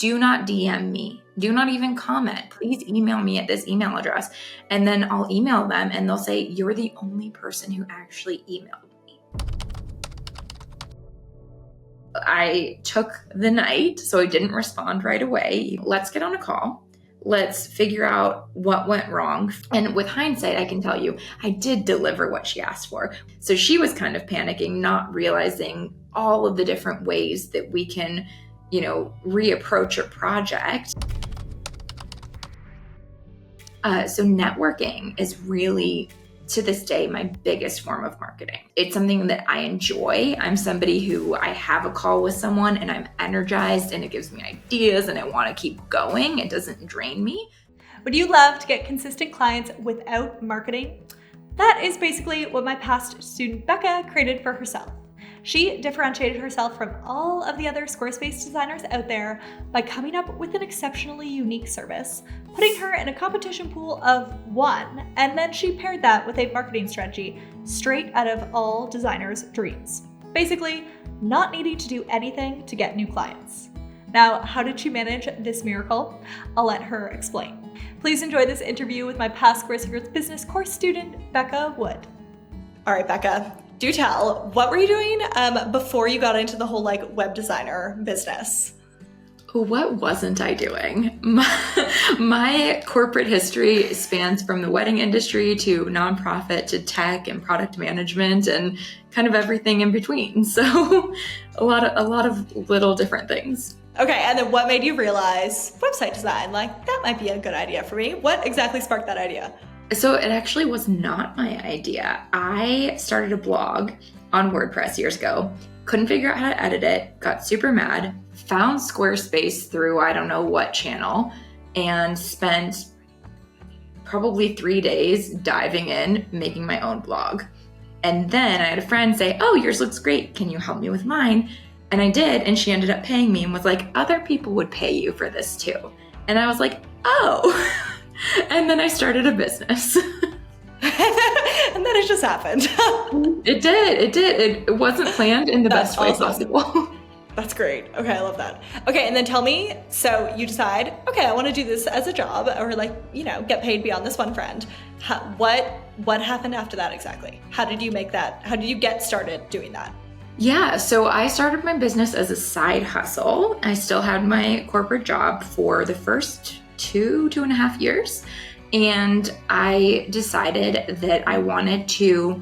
do not DM me. Do not even comment. Please email me at this email address. And then I'll email them and they'll say, you're the only person who actually emailed me. I took the night, so I didn't respond right away. Let's get on a call. Let's figure out what went wrong. And with hindsight, I can tell you, I did deliver what she asked for. So she was kind of panicking, not realizing all of the different ways that we can, reapproach a project. So networking is really, to this day, my biggest form of marketing. It's something that I enjoy. I'm somebody who I have a call with someone and I'm energized and it gives me ideas and I want to keep going. It doesn't drain me. Would you love to get consistent clients without marketing? That is basically what my past student Becca created for herself. She differentiated herself from all of the other Squarespace designers out there by coming up with an exceptionally unique service, putting her in a competition pool of one, and then she paired that with a marketing strategy straight out of all designers' dreams. Basically, not needing to do anything to get new clients. Now, how did she manage this miracle? I'll let her explain. Please enjoy this interview with my past Squarespace business course student, Becca Wood. All right, Becca. Do tell, what were you doing before you got into the whole web designer business? What wasn't I doing? My corporate history spans from the wedding industry to nonprofit to tech and product management and kind of everything in between. So a lot of little different things. Okay, and then what made you realize website design? That might be a good idea for me. What exactly sparked that idea? So it actually was not my idea. I started a blog on WordPress years ago, couldn't figure out how to edit it, got super mad, found Squarespace through I don't know what channel, and spent probably 3 days diving in, making my own blog. And then I had a friend say, oh, yours looks great. Can you help me with mine? And I did, and she ended up paying me and was like, other people would pay you for this too. And I was like, oh. And then I started a business. And then it just happened. It did. It wasn't planned in the best way possible. That's great. Okay, I love that. Okay, and then tell me, so you decide, okay, I want to do this as a job or get paid beyond this one friend. What happened after that exactly? How did you get started doing that? Yeah, so I started my business as a side hustle. I still had my corporate job for the first 2.5 years. And I decided that I wanted to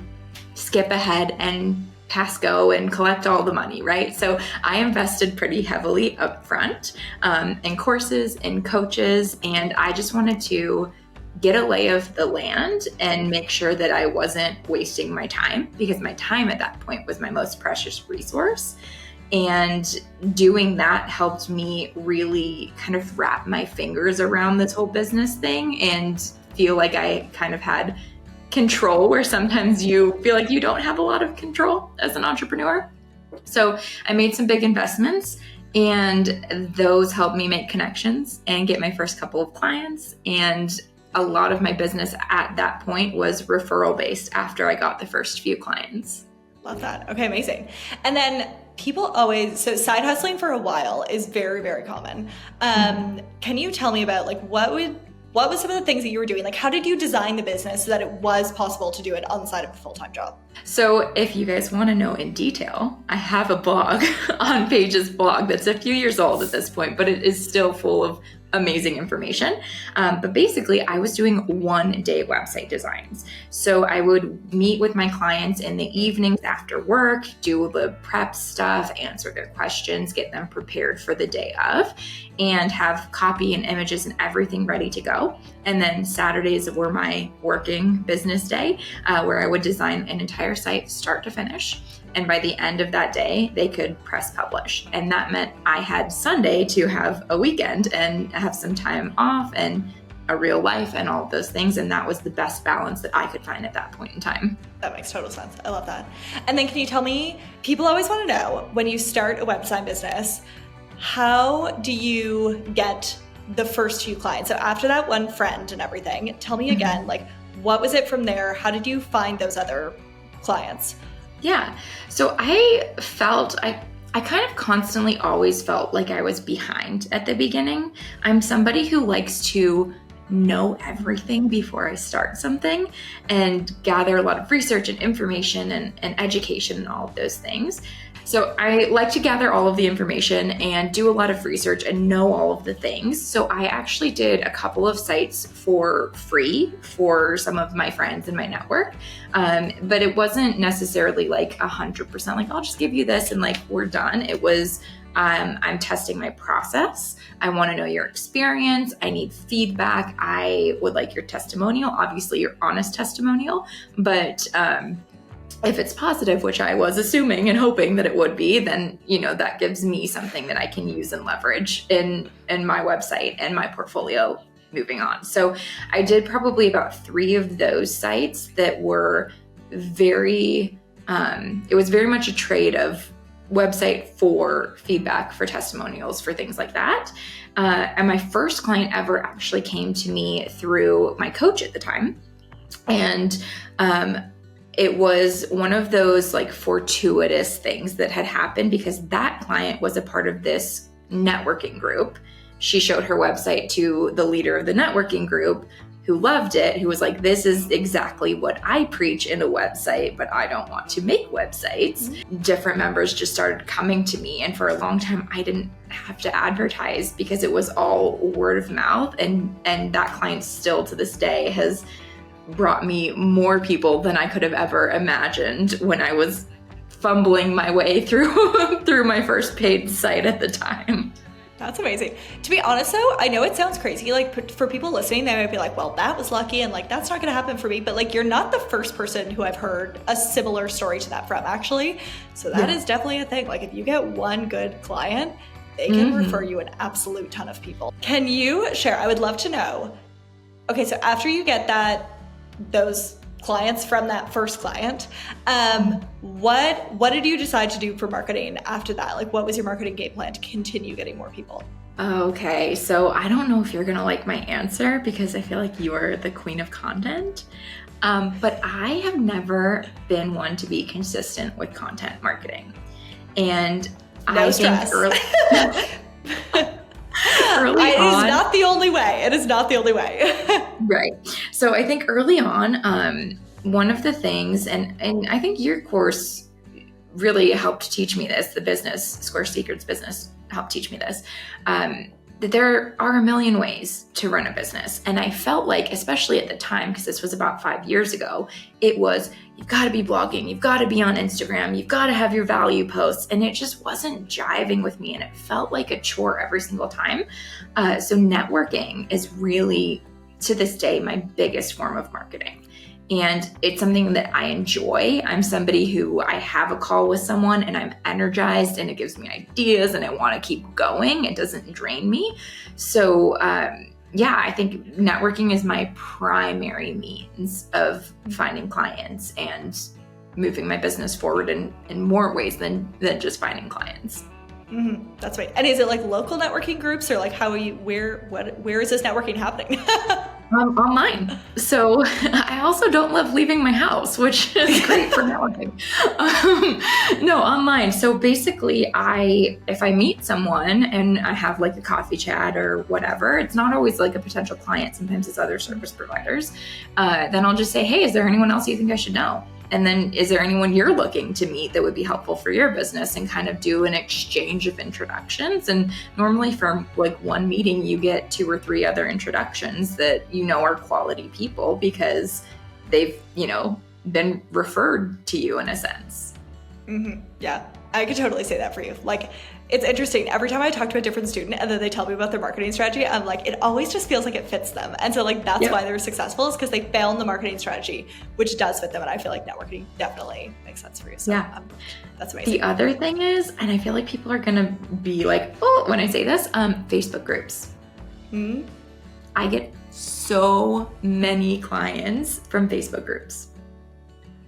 skip ahead and pass go and collect all the money, right? So I invested pretty heavily up front in courses and coaches, and I just wanted to get a lay of the land and make sure that I wasn't wasting my time, because my time at that point was my most precious resource. And doing that helped me really kind of wrap my fingers around this whole business thing and feel like I kind of had control, where sometimes you feel like you don't have a lot of control as an entrepreneur. So I made some big investments, and those helped me make connections and get my first couple of clients. And a lot of my business at that point was referral based after I got the first few clients. Love that. Okay, amazing. And then so side hustling for a while is very, very common. Can you tell me about what was some of the things that you were doing? How did you design the business so that it was possible to do it on the side of a full-time job? So if you guys want to know in detail, I have a blog on Paige's blog that's a few years old at this point, but it is still full of amazing information. But basically, I was doing 1-day website designs. So I would meet with my clients in the evenings after work, do the prep stuff, answer their questions, get them prepared for the day of, and have copy and images and everything ready to go. And then Saturdays were my working business day, where I would design an entire site start to finish. And by the end of that day, they could press publish. And that meant I had Sunday to have a weekend and have some time off and a real life and all of those things. And that was the best balance that I could find at that point in time. That makes total sense. I love that. And then can you tell me, people always want to know, when you start a website business, how do you get the first few clients? So after that one friend and everything, tell me again, what was it from there? How did you find those other clients? Yeah. So I felt I kind of constantly always felt like I was behind at the beginning. I'm somebody who likes to know everything before I start something and gather a lot of research and information and education and all of those things. So I like to gather all of the information and do a lot of research and know all of the things. So I actually did a couple of sites for free for some of my friends in my network. But it wasn't necessarily like 100% like, I'll just give you this and like, we're done. It was, I'm testing my process. I want to know your experience. I need feedback. I would like your testimonial, obviously your honest testimonial, but, if it's positive, which I was assuming and hoping that it would be, then, that gives me something that I can use and leverage in my website and my portfolio moving on. So I did probably about 3 of those sites that were it was very much a trade of website for feedback, for testimonials, for things like that. And my first client ever actually came to me through my coach at the time. And, it was one of those like fortuitous things that had happened because that client was a part of this networking group. She showed her website to the leader of the networking group who loved it, who was like, this is exactly what I preach in a website, but I don't want to make websites. Mm-hmm. Different members just started coming to me. And for a long time, I didn't have to advertise because it was all word of mouth. And that client still to this day has brought me more people than I could have ever imagined when I was fumbling my way through my first paid site at the time. That's amazing. To be honest though, I know it sounds crazy. Like for people listening, they might be like, well, that was lucky and like, that's not going to happen for me. But like, you're not the first person who I've heard a similar story to that from actually. So that is definitely a thing. Like if you get one good client, they can refer you an absolute ton of people. Can you share? I would love to know. Okay. So after you get those clients from that first client, what did you decide to do for marketing after that? Like what was your marketing game plan to continue getting more people? Okay, so I don't know if you're gonna like my answer because I feel like you're the queen of content, but I have never been one to be consistent with content marketing. And I think early it is not the only way. It is not the only way. Right. So I think early on, one of the things, and I think your course really helped teach me this, the business, Square Secrets business helped teach me this, that there are a million ways to run a business. And I felt like, especially at the time, because this was about 5 years ago, it was, you've got to be blogging, you've got to be on Instagram, you've got to have your value posts. And it just wasn't jiving with me. And it felt like a chore every single time. So networking is really, to this day, my biggest form of marketing. And it's something that I enjoy. I'm somebody who I have a call with someone and I'm energized and it gives me ideas and I want to keep going. It doesn't drain me. So I think networking is my primary means of finding clients and moving my business forward in more ways than just finding clients. Mm-hmm. That's right. And is it like local networking groups or like where is this networking happening? Online. So I also don't love leaving my house, which is great for networking. No, online. So basically if I meet someone and I have like a coffee chat or whatever, it's not always like a potential client. Sometimes it's other service providers. Then I'll just say, hey, is there anyone else you think I should know? And then is there anyone you're looking to meet that would be helpful for your business, and kind of do an exchange of introductions. And normally from like one meeting, you get 2 or 3 other introductions that are quality people because they've, been referred to you in a sense. Mm-hmm. Yeah, I could totally say that for you. Like, it's interesting. Every time I talk to a different student and then they tell me about their marketing strategy, I'm like, it always just feels like it fits them. And so like, that's why they're successful, is because they found the marketing strategy, which does fit them. And I feel like networking definitely makes sense for you. So that's amazing. The other thing is, and I feel like people are going to be like, oh, when I say this, Facebook groups. Mm-hmm. I get so many clients from Facebook groups.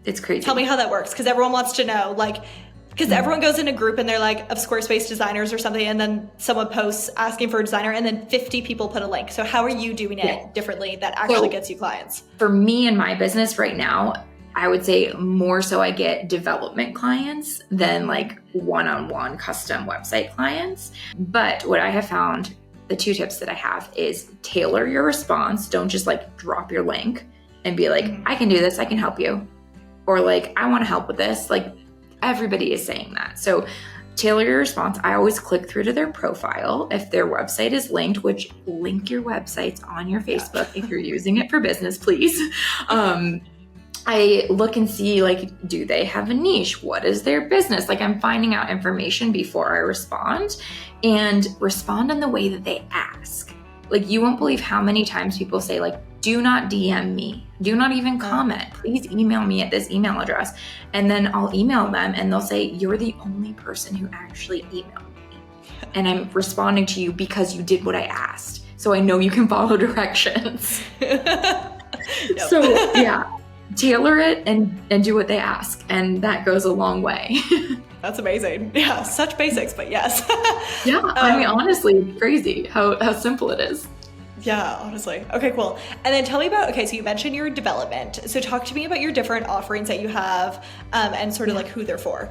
It's crazy. Tell me how that works. Because everyone wants to know, like, because everyone goes in a group and they're like of Squarespace designers or something, and then someone posts asking for a designer and then 50 people put a link. So how are you doing it differently that actually gets you clients? For me and my business right now, I would say more so I get development clients than like one-on-one custom website clients. But what I have found, the 2 tips that I have is tailor your response. Don't just like drop your link and be like, I can do this, I can help you. Or like, I want to help with this. Like everybody is saying that. So tailor your response. I always click through to their profile. If their website is linked, which link your websites on your Facebook if you're using it for business, please. I look and see, like, do they have a niche? What is their business? Like, I'm finding out information before I respond, and respond in the way that they ask. Like, you won't believe how many times people say, like, do not DM me. Do not even comment. Please email me at this email address. And then I'll email them and they'll say, you're the only person who actually emailed me. And I'm responding to you because you did what I asked. So I know you can follow directions. So yeah, tailor it and do what they ask. And that goes a long way. That's amazing. Yeah, such basics, but yes. Yeah, I mean, honestly, it's crazy how simple it is. Yeah, honestly. Okay, cool. And then tell me about, okay, so you mentioned your development. So talk to me about your different offerings that you have and sort of like who they're for.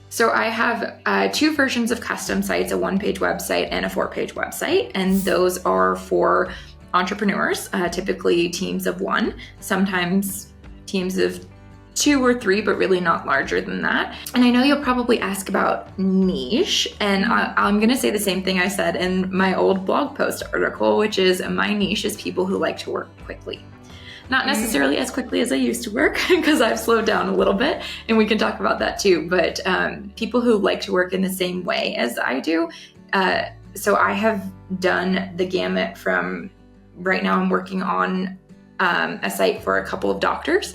So I have 2 versions of custom sites, a 1-page website and a 4-page website. And those are for entrepreneurs, typically teams of 1, sometimes teams of 2 or 3, but really not larger than that. And I know you'll probably ask about niche, and I'm going to say the same thing I said in my old blog post article, which is my niche is people who like to work quickly. Not necessarily as quickly as I used to work, because I've slowed down a little bit, and we can talk about that too, but people who like to work in the same way as I do. So I have done the gamut from, right now I'm working on a site for a couple of doctors,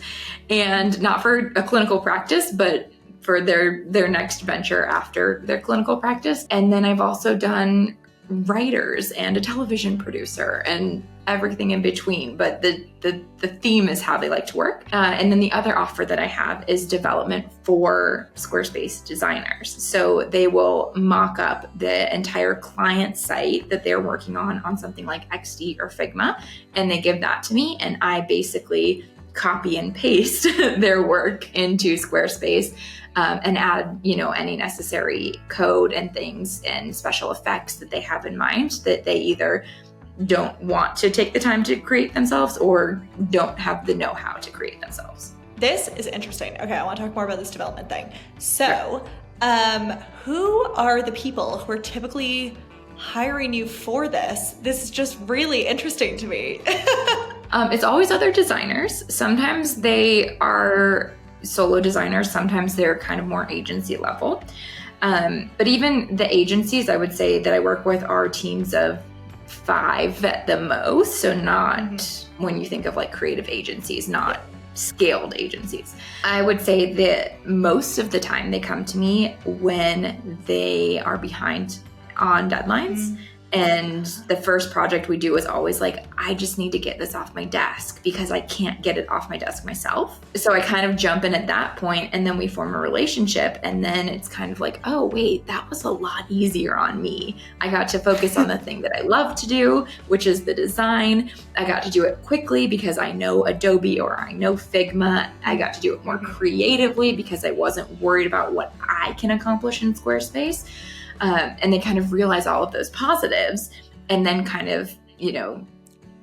and not for a clinical practice, but for their next venture after their clinical practice. And then I've also done writers and a television producer and everything in between, but the theme is how they like to work. And then the other offer that I have is development for Squarespace designers. So they will mock up the entire client site that they're working on something like XD or Figma, and they give that to me, and I basically copy and paste their work into Squarespace and add, any necessary code and things and special effects that they have in mind that they either don't want to take the time to create themselves or don't have the know-how to create themselves. This is interesting. Okay, I want to talk more about this development thing. So, who are the people who are typically hiring you for this? This is just really interesting to me. It's always other designers. Sometimes they are solo designers. Sometimes they're kind of more agency level. But even the agencies I would say that I work with are teams of 5 at the most. So not when you think of like creative agencies, not scaled agencies. I would say that most of the time they come to me when they are behind on deadlines. And the first project we do is always like, I just need to get this off my desk because I can't get it off my desk myself. So I kind of jump in at that point, and then we form a relationship. And then it's kind of like, oh, wait, that was a lot easier on me. I got to focus on the thing that I love to do, which is the design. I got to do it quickly because I know Adobe or I know Figma. I got to do it more creatively because I wasn't worried about what I can accomplish in Squarespace. And they kind of realize all of those positives, and then kind of,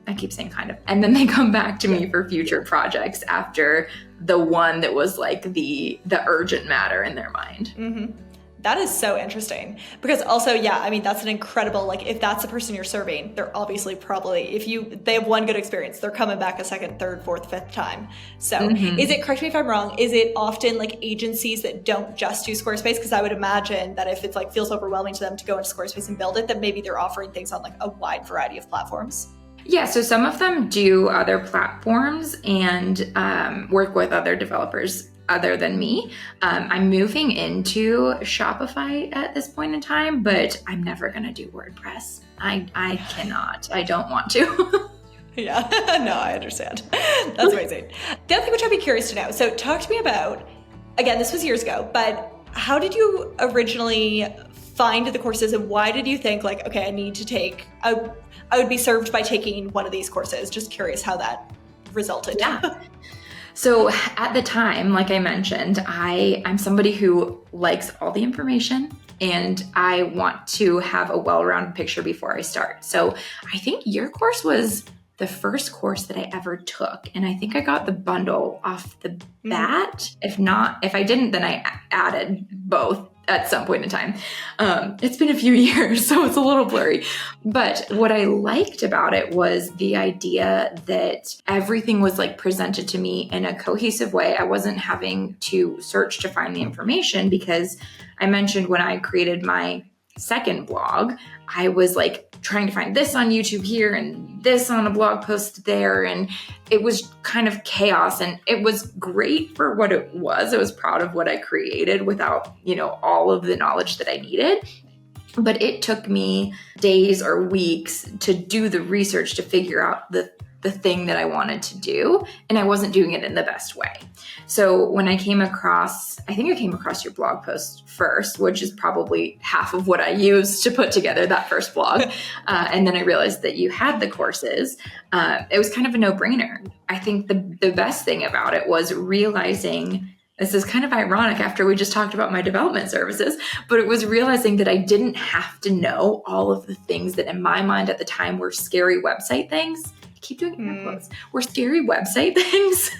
I keep saying kind of, and then they come back to me for future projects after the one that was like the urgent matter in their mind. That is so interesting because also, that's an incredible, like if that's the person you're serving, they're obviously probably, they have one good experience, they're coming back a second, third, fourth, fifth time. So is it, correct me if I'm wrong, is it often like agencies that don't just do Squarespace? Because I would imagine that if it's like feels overwhelming to them to go into Squarespace and build it, then maybe they're offering things on like a wide variety of platforms. Yeah, so some of them do other platforms and work with other developers other than me. I'm moving into Shopify at this point in time, but I'm never going to do WordPress. I cannot. I don't want to. Yeah, no, I understand. That's amazing. The other thing which I'd be curious to know, so talk to me about, again, this was years ago, but how did you originally find the courses and why did you think like, okay, I need to take, I would be served by taking one of these courses? Just curious how that resulted. Yeah. So at the time, like I mentioned, I'm somebody who likes all the information and I want to have a well-rounded picture before I start. So I think your course was the first course that I ever took. And I think I got the bundle off the bat. If I didn't, then I added both at some point in time. It's been a few years, so it's a little blurry. But what I liked about it was the idea that everything was like presented to me in a cohesive way. I wasn't having to search to find the information, because I mentioned when I created my second blog, I was like trying to find this on YouTube here and this on a blog post there. And it was kind of chaos, and it was great for what it was. I was proud of what I created without, all of the knowledge that I needed. But it took me days or weeks to do the research to figure out the thing that I wanted to do. And I wasn't doing it in the best way. So when I came across your blog post first, which is probably half of what I used to put together that first blog. And then I realized that you had the courses. It was kind of a no-brainer. I think the best thing about it was realizing, this is kind of ironic after we just talked about my development services, but it was realizing that I didn't have to know all of the things that in my mind at the time were scary website things. Keep doing air quotes. Were scary website things.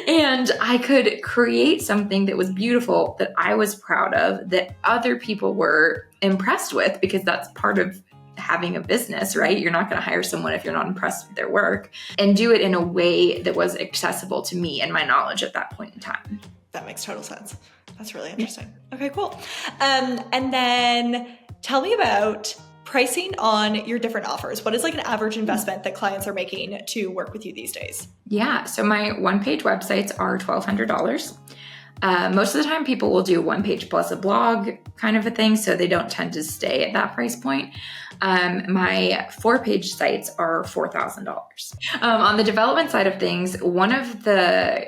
And I could create something that was beautiful, that I was proud of, that other people were impressed with, because that's part of having a business, right? You're not going to hire someone if you're not impressed with their work, and do it in a way that was accessible to me and my knowledge at that point in time. That makes total sense. That's really interesting. Yeah. Okay, cool. And then tell me about pricing on your different offers. What is like an average investment that clients are making to work with you these days? Yeah. So my one-page websites are $1,200. Most of the time people will do one page plus a blog kind of a thing, so they don't tend to stay at that price point. My 4-page sites are $4,000. On the development side of things, one of the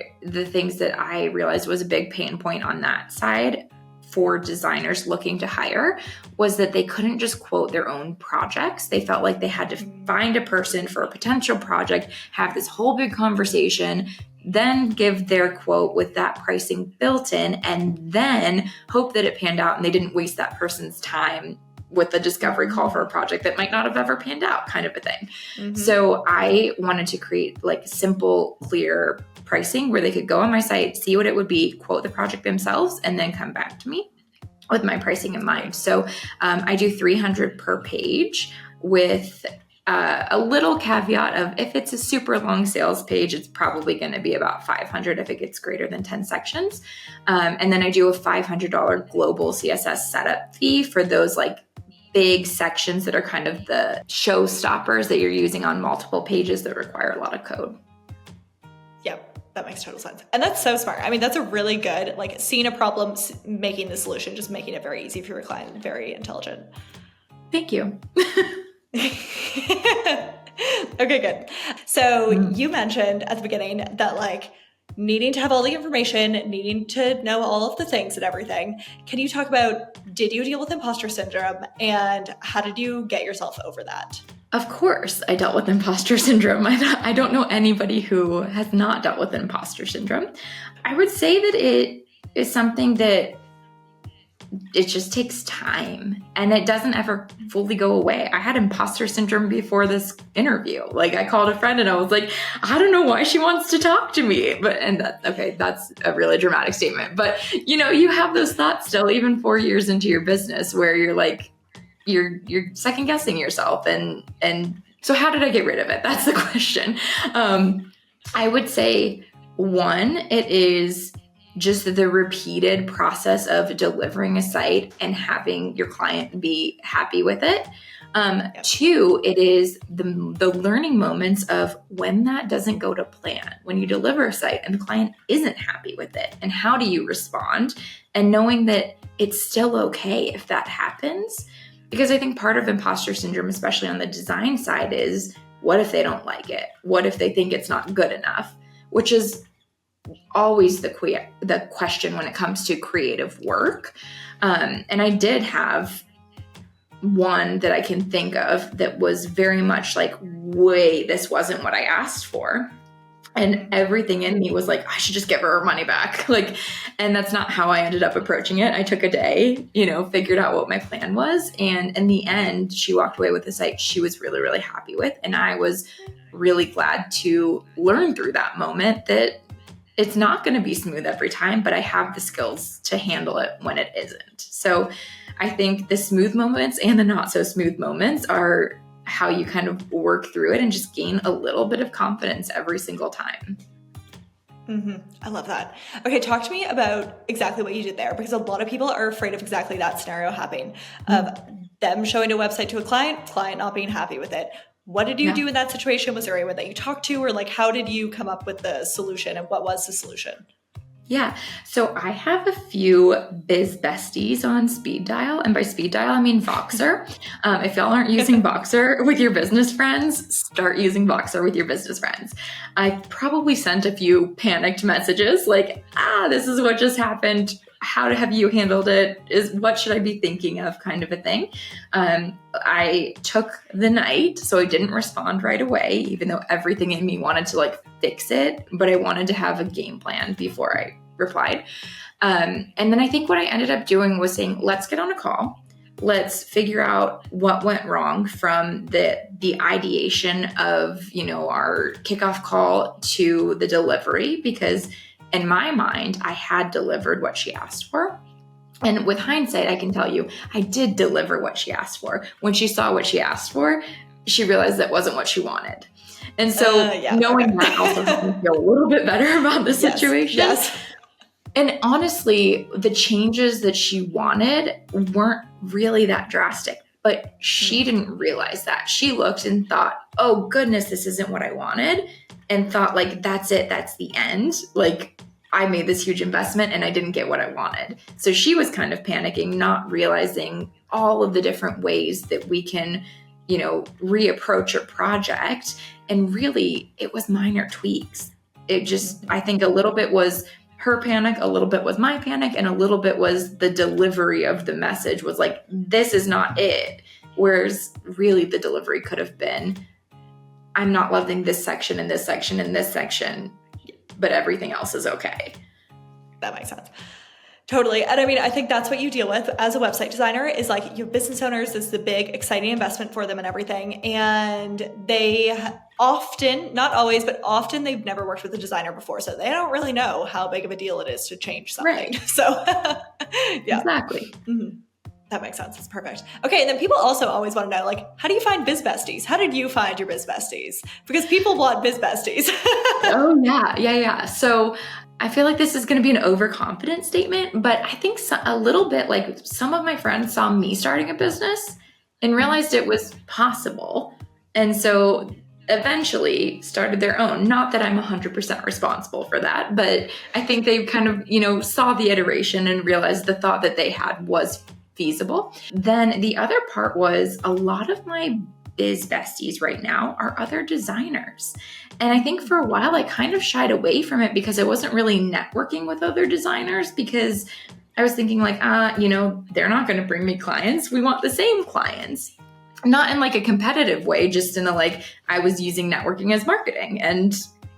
things that I realized was a big pain point on that side for designers looking to hire was that they couldn't just quote their own projects. They felt like they had to find a person for a potential project, have this whole big conversation, then give their quote with that pricing built in, and then hope that it panned out and they didn't waste that person's time with the discovery call for a project that might not have ever panned out, kind of a thing. Mm-hmm. So I wanted to create like simple, clear pricing where they could go on my site, see what it would be, quote the project themselves, and then come back to me with my pricing in mind. So I do $300 per page with a little caveat of, if it's a super long sales page, it's probably going to be about $500 if it gets greater than 10 sections. And then I do a $500 global CSS setup fee for those like big sections that are kind of the showstoppers that you're using on multiple pages that require a lot of code. Yep, that makes total sense. And that's so smart. I mean, that's a really good, like, seeing a problem, making the solution, just making it very easy for your client, very intelligent. Thank you. Okay, good. So you mentioned at the beginning that like needing to have all the information, needing to know all of the things and everything. Can you talk about, did you deal with imposter syndrome, and how did you get yourself over that? Of course, I dealt with imposter syndrome. I don't know anybody who has not dealt with imposter syndrome. I would say that it is something that it just takes time, and it doesn't ever fully go away. I had imposter syndrome before this interview. Like, I called a friend and I was like, I don't know why she wants to talk to me. That's a really dramatic statement. But you have those thoughts still, even 4 years into your business, where you're like, you're second guessing yourself. And so how did I get rid of it? That's the question. I would say, one, it is just the repeated process of delivering a site and having your client be happy with it. Two, it is the learning moments of when that doesn't go to plan, when you deliver a site and the client isn't happy with it, and how do you respond, and knowing that it's still okay if that happens. Because I think part of imposter syndrome, especially on the design side, is what if they don't like it? What if they think it's not good enough? Which is always the question when it comes to creative work. And I did have one that I can think of that was very much like, wait, this wasn't what I asked for. And everything in me was like, I should just give her money back. Like, and that's not how I ended up approaching it. I took a day, figured out what my plan was. And in the end, she walked away with a site she was really, really happy with. And I was really glad to learn through that moment that it's not going to be smooth every time, but I have the skills to handle it when it isn't. So I think the smooth moments and the not so smooth moments are how you kind of work through it and just gain a little bit of confidence every single time. I love that. Okay, talk to me about exactly what you did there, because a lot of people are afraid of exactly that scenario happening, of them showing a website to a client not being happy with it. What did you do in that situation? Was there anyone that you talked to, or like how did you come up with the solution, and what was the solution? Yeah. So I have a few Biz Besties on speed dial. And by speed dial, I mean Voxer. If y'all aren't using Voxer with your business friends, start using Voxer with your business friends. I probably sent a few panicked messages like, this is what just happened. How have you handled it? What should I be thinking of, kind of a thing. I took the night, so I didn't respond right away, even though everything in me wanted to fix it, but I wanted to have a game plan before I replied. And then I think what I ended up doing was saying, let's get on a call. Let's figure out what went wrong from the ideation of, our kickoff call to the delivery, because in my mind, I had delivered what she asked for. And with hindsight, I can tell you, I did deliver what she asked for. When she saw what she asked for, she realized that wasn't what she wanted. And so knowing that also helped me feel a little bit better about the situation. Yes. And honestly, the changes that she wanted weren't really that drastic, but she didn't realize that. She looked and thought, oh goodness, this isn't what I wanted. And thought that's it, that's the end. I made this huge investment and I didn't get what I wanted. So she was kind of panicking, not realizing all of the different ways that we can, reapproach a project. And really, it was minor tweaks. It just, I think a little bit was her panic, a little bit was my panic, and a little bit was the delivery of the message was like, this is not it. Whereas really the delivery could have been, I'm not loving this section and this section and this section, but everything else is okay. That makes sense. Totally. And I mean, I think that's what you deal with as a website designer is your business owners, this is the big, exciting investment for them and everything. And they often, not always, but often they've never worked with a designer before. So they don't really know how big of a deal it is to change something. Right. So yeah. Exactly. Mm-hmm. That makes sense. It's perfect. Okay. And then people also always want to know, how do you find Biz Besties? How did you find your Biz Besties? Because people want Biz Besties. Oh, yeah. Yeah. So I feel like this is going to be an overconfident statement, but I think a little bit some of my friends saw me starting a business and realized it was possible. And so eventually started their own. Not that I'm 100% responsible for that, but I think they kind of, saw the iteration and realized the thought that they had was feasible. Then the other part was a lot of my Biz Besties right now are other designers. And I think for a while I kind of shied away from it because I wasn't really networking with other designers because I was thinking they're not going to bring me clients. We want the same clients. Not in a competitive way, just in I was using networking as marketing and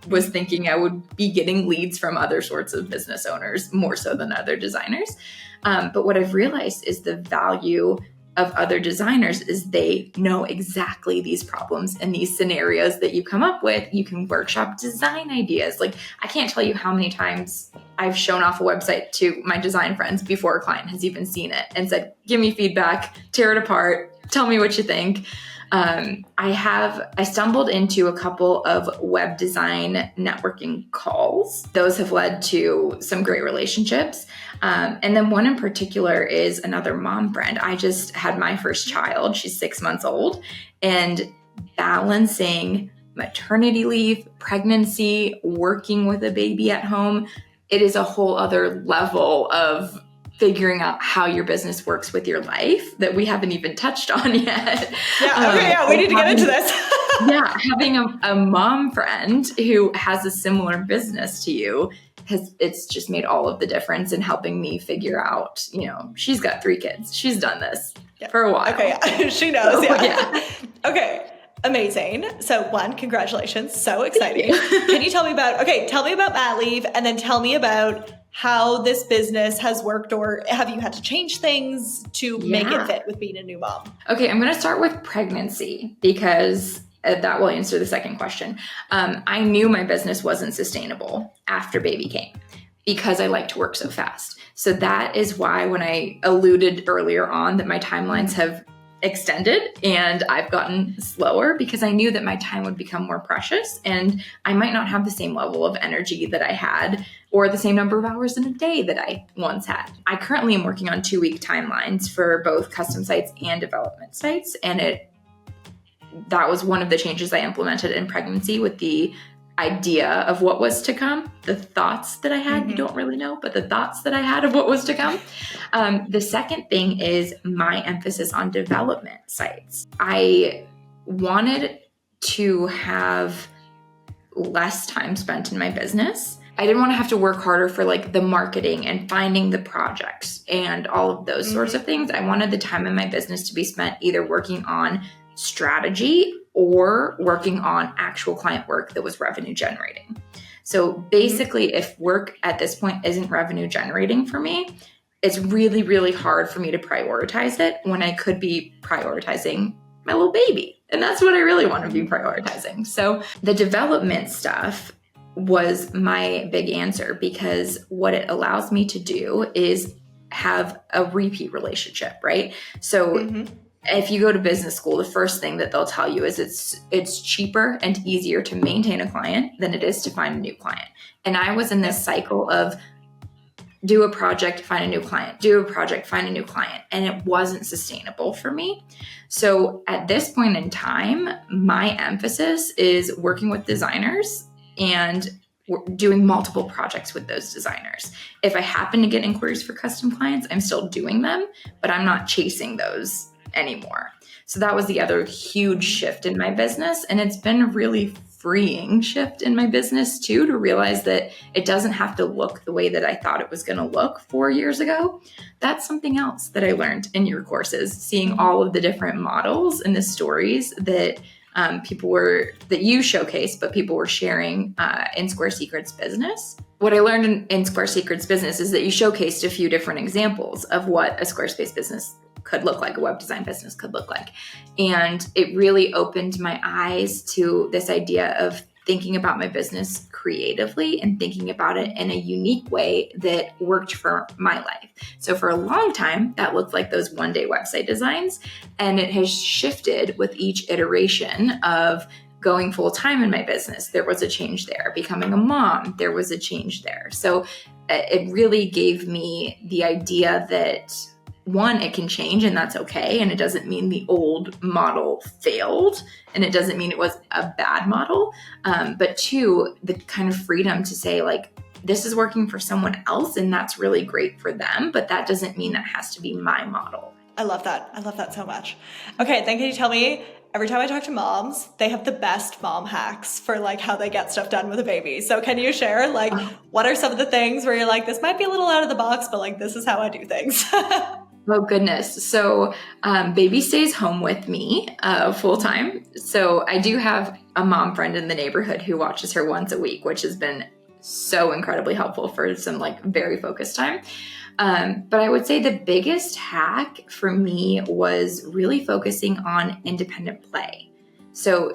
was thinking I would be getting leads from other sorts of business owners more so than other designers. But what I've realized is the value of other designers is they know exactly these problems and these scenarios that you come up with. You can workshop design ideas. I can't tell you how many times I've shown off a website to my design friends before a client has even seen it and said, give me feedback, tear it apart, tell me what you think. I stumbled into a couple of web design networking calls. Those have led to some great relationships. And then one in particular is another mom friend. I just had my first child. She's 6 months old, and balancing maternity leave, pregnancy, working with a baby at home, it is a whole other level of figuring out how your business works with your life that we haven't even touched on yet. Yeah. Okay. Yeah. We need to get into this. Yeah. Having a mom friend who has a similar business to you it's just made all of the difference in helping me figure out, she's got 3 kids. She's done this for a while. Okay. Yeah. She knows. Yeah. Okay. Amazing. So one, congratulations. So exciting. Thank you. Can you tell me about mat leave, and then tell me about how this business has worked, or have you had to change things to make it fit with being a new mom? Okay, I'm going to start with pregnancy because that will answer the second question. I knew my business wasn't sustainable after baby came because I like to work so fast. So that is why when I alluded earlier on that my timelines have extended and I've gotten slower, because I knew that my time would become more precious and I might not have the same level of energy that I had or the same number of hours in a day that I once had. I currently am working on 2-week timelines for both custom sites and development sites. And that was one of the changes I implemented in pregnancy, with the idea of what was to come, the thoughts that I had, you don't really know, but the thoughts that I had of what was to come. The second thing is my emphasis on development sites. I wanted to have less time spent in my business. I didn't want to have to work harder for like the marketing and finding the projects and all of those sorts of things. I wanted the time in my business to be spent either working on strategy or working on actual client work that was revenue generating. So basically, if work at this point isn't revenue generating for me, it's really, really hard for me to prioritize it when I could be prioritizing my little baby. And that's what I really want to be prioritizing. So the development stuff was my big answer, because what it allows me to do is have a repeat relationship, right? So if you go to business school, the first thing that they'll tell you is it's cheaper and easier to maintain a client than it is to find a new client. And I was in this cycle of do a project, find a new client, do a project, find a new client. And it wasn't sustainable for me. So at this point in time, my emphasis is working with designers and doing multiple projects with those designers. If I happen to get inquiries for custom clients, I'm still doing them, but I'm not chasing those anymore. So that was the other huge shift in my business. And it's been a really freeing shift in my business too, to realize that it doesn't have to look the way that I thought it was going to look 4 years ago. That's something else that I learned in your courses, seeing all of the different models and the stories that that you showcased, but people were sharing in Square Secrets business. What I learned in Square Secrets business is that you showcased a few different examples of what a Squarespace business could look like, a web design business could look like. And it really opened my eyes to this idea of thinking about my business creatively and thinking about it in a unique way that worked for my life. So for a long time, that looked like those one-day website designs. And it has shifted with each iteration of going full-time in my business. There was a change there. Becoming a mom, there was a change there. So it really gave me the idea that, one, it can change and that's okay. And it doesn't mean the old model failed and it doesn't mean it was a bad model. But two, the kind of freedom to say like, this is working for someone else and that's really great for them, but that doesn't mean that has to be my model. I love that. I love that so much. Okay, then can you tell me, every time I talk to moms, they have the best mom hacks for like how they get stuff done with a baby. So can you share like, what are some of the things where you're like, this might be a little out of the box, but like, this is how I do things? Oh, goodness. So baby stays home with me full time. So I do have a mom friend in the neighborhood who watches her once a week, which has been so incredibly helpful for some like very focused time. But I would say the biggest hack for me was really focusing on independent play. So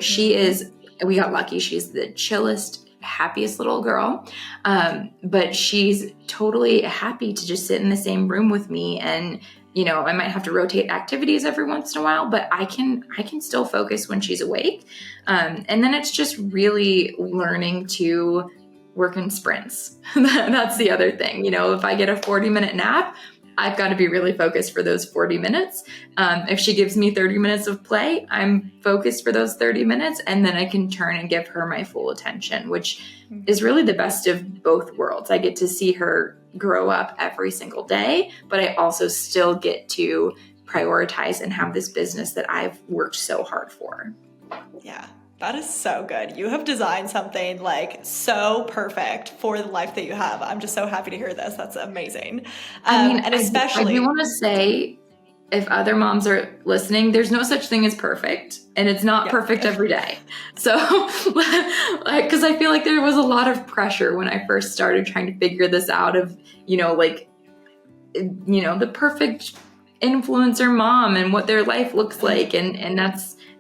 we got lucky. She's the chillest, happiest little girl. But she's totally happy to just sit in the same room with me. And, you know, I might have to rotate activities every once in a while, but I can still focus when she's awake. And then it's just really learning to work in sprints. That's the other thing. You know, if I get a 40-minute nap, I've got to be really focused for those 40 minutes. If she gives me 30 minutes of play, I'm focused for those 30 minutes, and then I can turn and give her my full attention, which is really the best of both worlds. I get to see her grow up every single day, but I also still get to prioritize and have this business that I've worked so hard for. Yeah. That is so good. You have designed something like so perfect for the life that you have. I'm just so happy to hear this. That's amazing. I mean, and especially, I do want to say if other moms are listening, there's no such thing as perfect, and it's not perfect every day. So, because I feel like there was a lot of pressure when I first started trying to figure this out of, the perfect influencer mom and what their life looks like. And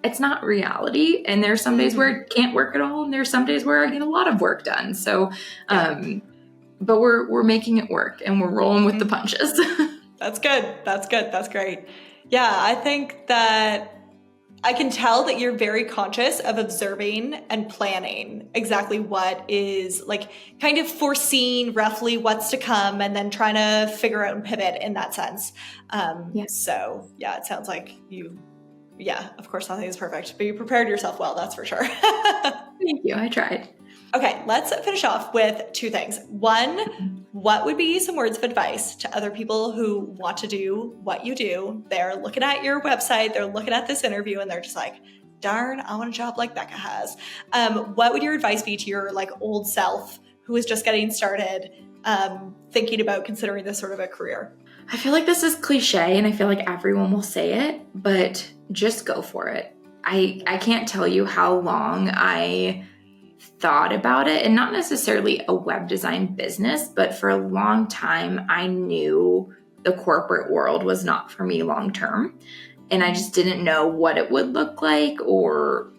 it's not reality. And there's some days where it can't work at all. And there's some days where I get a lot of work done. So, but we're making it work, and we're rolling with the punches. That's good. That's great. Yeah, I think that I can tell that you're very conscious of observing and planning exactly what is like kind of foreseeing roughly what's to come and then trying to figure out and pivot in that sense. So yeah, it sounds like of course nothing is perfect, but you prepared yourself well, that's for sure. Thank you. I tried. Okay, let's finish off with two things. One, what would be some words of advice to other people who want to do what you do? They're looking at your website, they're looking at this interview, and they're just like, darn, I want a job like Becca has. What would your advice be to your old self who is just getting started, thinking about considering this sort of a career? I feel like this is cliche, and I feel like everyone will say it, but just go for it. I can't tell you how long I thought about it, and not necessarily a web design business, but for a long time, I knew the corporate world was not for me long term. And I just didn't know what it would look like, or,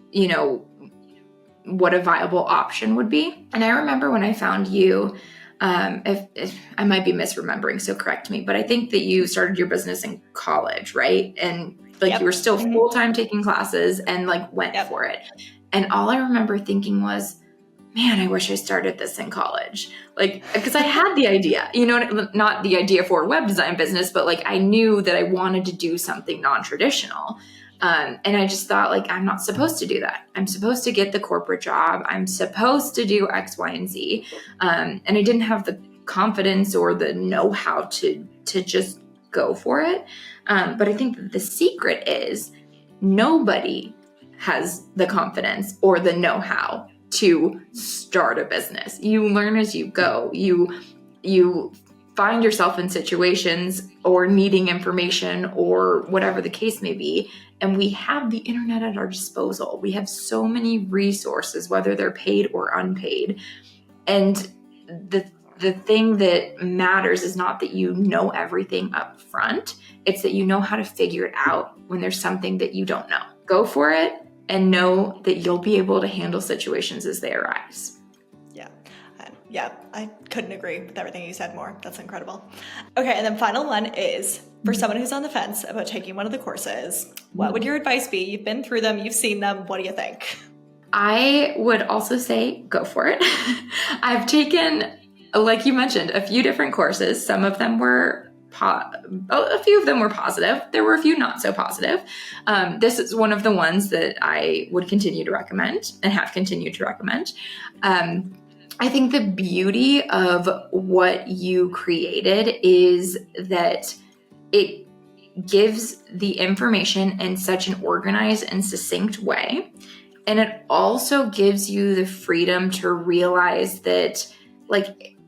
what a viable option would be. And I remember when I found you, if I might be misremembering, so correct me, but I think that you started your business in college, right? And you were still full-time taking classes and went for it. And all I remember thinking was, man, I wish I started this in college. Because I had the idea, not the idea for a web design business, but I knew that I wanted to do something non-traditional. And I just thought I'm not supposed to do that. I'm supposed to get the corporate job. I'm supposed to do X, Y, and Z. And I didn't have the confidence or the know-how to just go for it. But I think that the secret is nobody has the confidence or the know-how to start a business. You learn as you go. You find yourself in situations or needing information or whatever the case may be. And we have the internet at our disposal. We have so many resources, whether they're paid or unpaid. And the thing that matters is not that you know everything up front. It's that you know how to figure it out when there's something that you don't know. Go for it. And know that you'll be able to handle situations as they arise. Yeah, I couldn't agree with everything you said more. That's incredible. Okay, and then final one is, for someone who's on the fence about taking one of the courses, what would your advice be? You've been through them, you've seen them, what do you think? I would also say go for it. I've taken, like you mentioned, a few different courses. Some of them were a few of them were positive. There were a few not so positive. This is one of the ones that I would continue to recommend and have continued to recommend. I think the beauty of what you created is that it gives the information in such an organized and succinct way. And it also gives you the freedom to realize that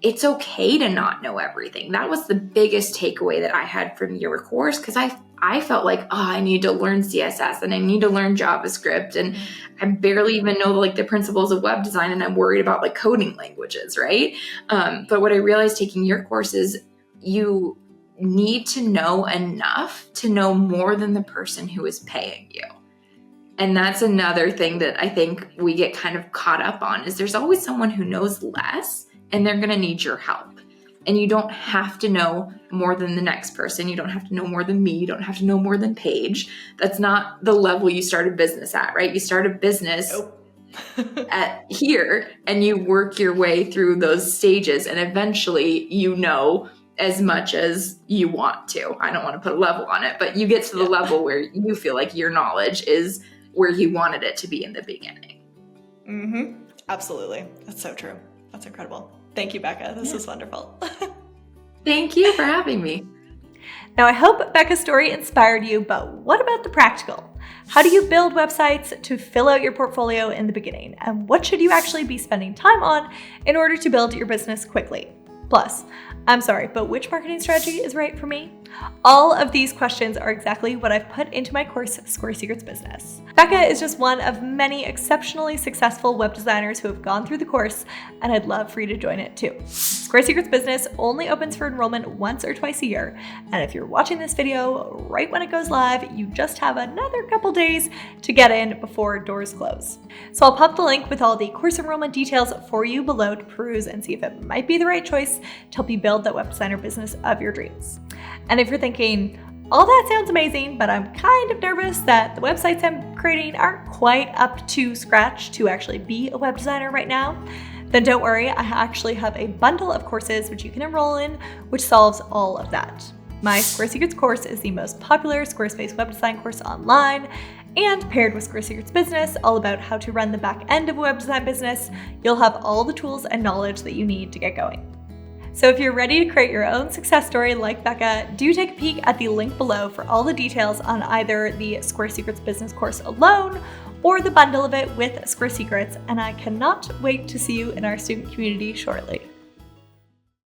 it's okay to not know everything. That was the biggest takeaway that I had from your course, because I felt I need to learn CSS and I need to learn JavaScript, and I barely even know the principles of web design, and I'm worried about coding languages, right? But what I realized taking your course is you need to know enough to know more than the person who is paying you. And that's another thing that I think we get kind of caught up on, is there's always someone who knows less, and they're going to need your help. And you don't have to know more than the next person. You don't have to know more than me. You don't have to know more than Paige. That's not the level you start a business at, right? You start a business at here, and you work your way through those stages, and eventually you know as much as you want to. I don't want to put a level on it, but you get to the level where you feel like your knowledge is where you wanted it to be in the beginning. Mm-hmm. Absolutely. That's so true. That's incredible. Thank you, Becca. This was wonderful. Thank you for having me. Now, I hope Becca's story inspired you, but what about the practical? How do you build websites to fill out your portfolio in the beginning? And what should you actually be spending time on in order to build your business quickly? Plus, I'm sorry, but which marketing strategy is right for me? All of these questions are exactly what I've put into my course, Square Secrets Business. Becca is just one of many exceptionally successful web designers who have gone through the course, and I'd love for you to join it too. Square Secrets Business only opens for enrollment once or twice a year, and if you're watching this video right when it goes live, you just have another couple days to get in before doors close. So I'll pop the link with all the course enrollment details for you below to peruse and see if it might be the right choice to help you build that web designer business of your dreams. And if you're thinking, all that sounds amazing, but I'm kind of nervous that the websites I'm creating aren't quite up to scratch to actually be a web designer right now, then don't worry, I actually have a bundle of courses which you can enroll in, which solves all of that. My Square Secrets course is the most popular Squarespace web design course online, and paired with Square Secrets Business, all about how to run the back end of a web design business, you'll have all the tools and knowledge that you need to get going. So if you're ready to create your own success story like Becca, do take a peek at the link below for all the details on either the Square Secrets Business course alone or the bundle of it with Square Secrets, and I cannot wait to see you in our student community shortly.